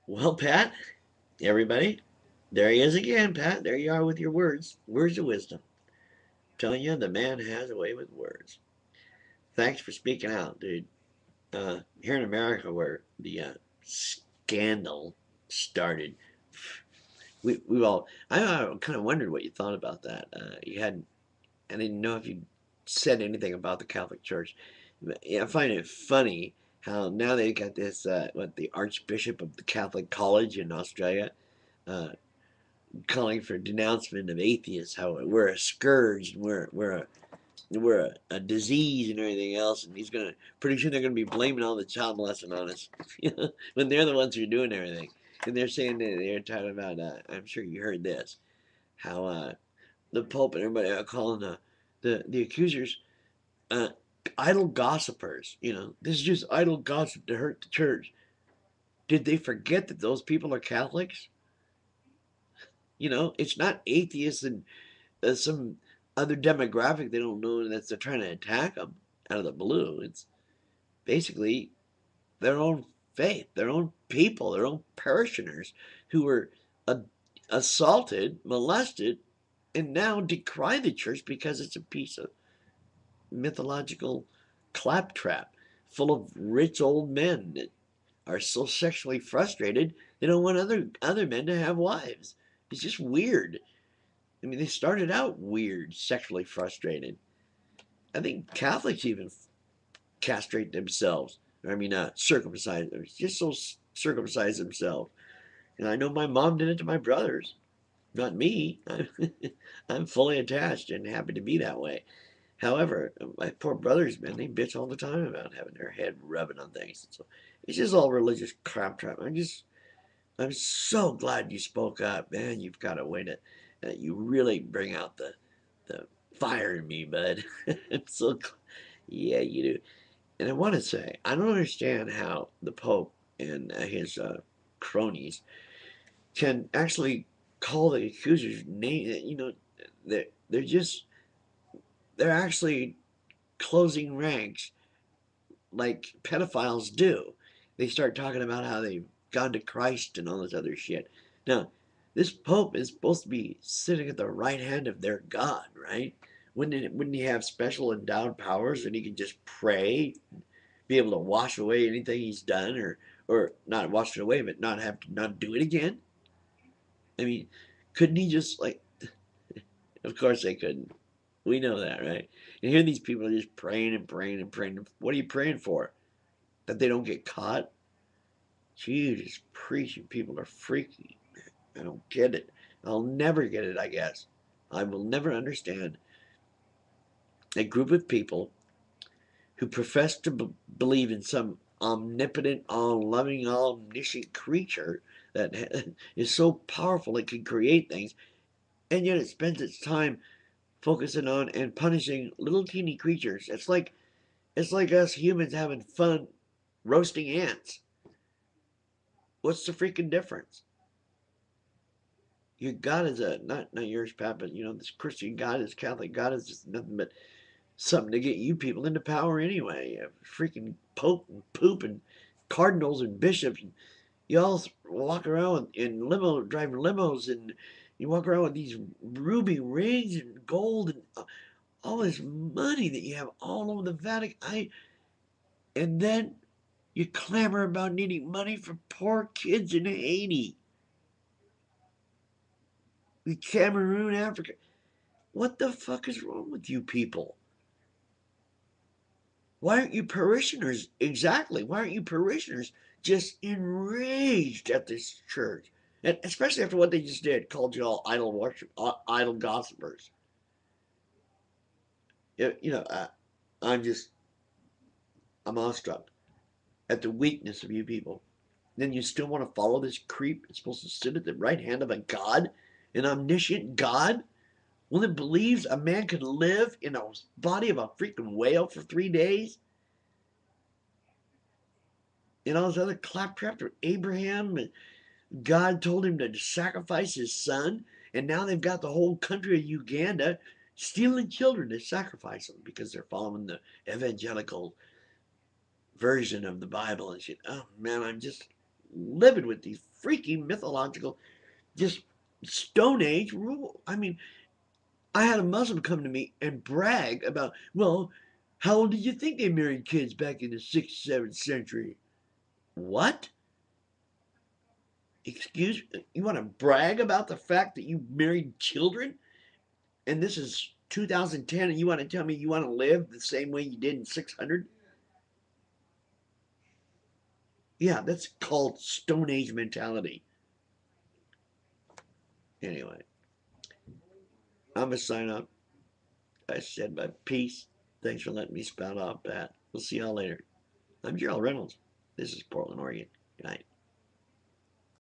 Well, Pat, everybody, there he is again, Pat. There you are with your words of wisdom. Telling you the man has a way with words. Thanks for speaking out, dude. Here in America, where the scandal started, we all, I kind of wondered what you thought about that. You hadn't, I didn't know if you said anything about the Catholic Church. Yeah, I find it funny how now they got this, the Archbishop of the Catholic College in Australia. Uh, Calling for denouncement of atheists, how we're a scourge, and we're a disease and everything else, and he's gonna pretty soon they're gonna be blaming all the child molesting on us, when they're the ones who are doing everything, and they're saying that they're talking about. I'm sure you heard this, how the Pope and everybody are calling the accusers uh, idle gossipers. This is just idle gossip to hurt the church. Did they forget that those people are Catholics? It's not atheists and some other demographic they don't know that they're trying to attack them out of the blue. It's basically their own faith, their own people, their own parishioners who were a- assaulted, molested, and now decry the church because it's a piece of mythological claptrap full of rich old men that are so sexually frustrated they don't want other men to have wives. It's just weird. I mean, they started out weird, sexually frustrated. I think Catholics even castrate themselves. I mean, circumcise, just so circumcise themselves. And I know my mom did it to my brothers, not me. I'm fully attached and happy to be that way. However, my poor brothers, man, they bitch all the time about having their head rubbing on things. So it's just all religious crap trap. I'm so glad you spoke up, man. You've got a way to, you really bring out the fire in me, bud. I'm so, yeah, you do. And I want to say, I don't understand how the Pope and his cronies can actually call the accusers name. They're just they're actually closing ranks like pedophiles do. They start talking about how they've gone to Christ and all this other shit. Now, this Pope is supposed to be sitting at the right hand of their God, right? Wouldn't he have special endowed powers that he could just pray, be able to wash away anything he's done, or not wash it away, but not have to not do it again? I mean, couldn't he just like? Of course they couldn't. We know that, right? And here these people are just praying and praying and praying. What are you praying for? That they don't get caught? Jesus, preaching people are freaky. I don't get it. I'll never get it, I guess. I will never understand a group of people who profess to believe in some omnipotent, all loving, all omniscient creature that is so powerful it can create things, and yet it spends its time focusing on and punishing little teeny creatures. It's like us humans having fun roasting ants. What's the freaking difference? Your God is not yours, Pat, but this Christian God, this Catholic God is just nothing but something to get you people into power anyway. You freaking Pope and poop and cardinals and bishops. And you all walk around in limo, driving limos, and you walk around with these ruby rings and gold and all this money that you have all over the Vatican. And then you clamor about needing money for poor kids in Haiti, Cameroon, Africa. What the fuck is wrong with you people? Why aren't you parishioners? Exactly. Why aren't you parishioners just enraged at this church? And especially after what they just did, called you all idol worship, idol gossipers. You know, I'm just, I'm awestruck at the weakness of you people. Then you still want to follow this creep? It's supposed to sit at the right hand of a God, an omniscient God, one that believes a man could live in a body of a freaking whale for 3 days? And all this other claptrap for Abraham. God told him to sacrifice his son, and now they've got the whole country of Uganda stealing children to sacrifice them because they're following the evangelical version of the Bible and shit. Oh man, I'm just livid with these freaky mythological, just Stone Age rule. I mean, I had a Muslim come to me and brag about, well, how old did you think they married kids back in the 6th, 7th century? What? Excuse me? You want to brag about the fact that you married children? And this is 2010, and you want to tell me you want to live the same way you did in 600? Yeah, that's called Stone Age mentality. Anyway, I'm going to sign up. I said my piece. Thanks for letting me spout off that. We'll see y'all later. I'm Gerald Reynolds. This is Portland, Oregon. Good night.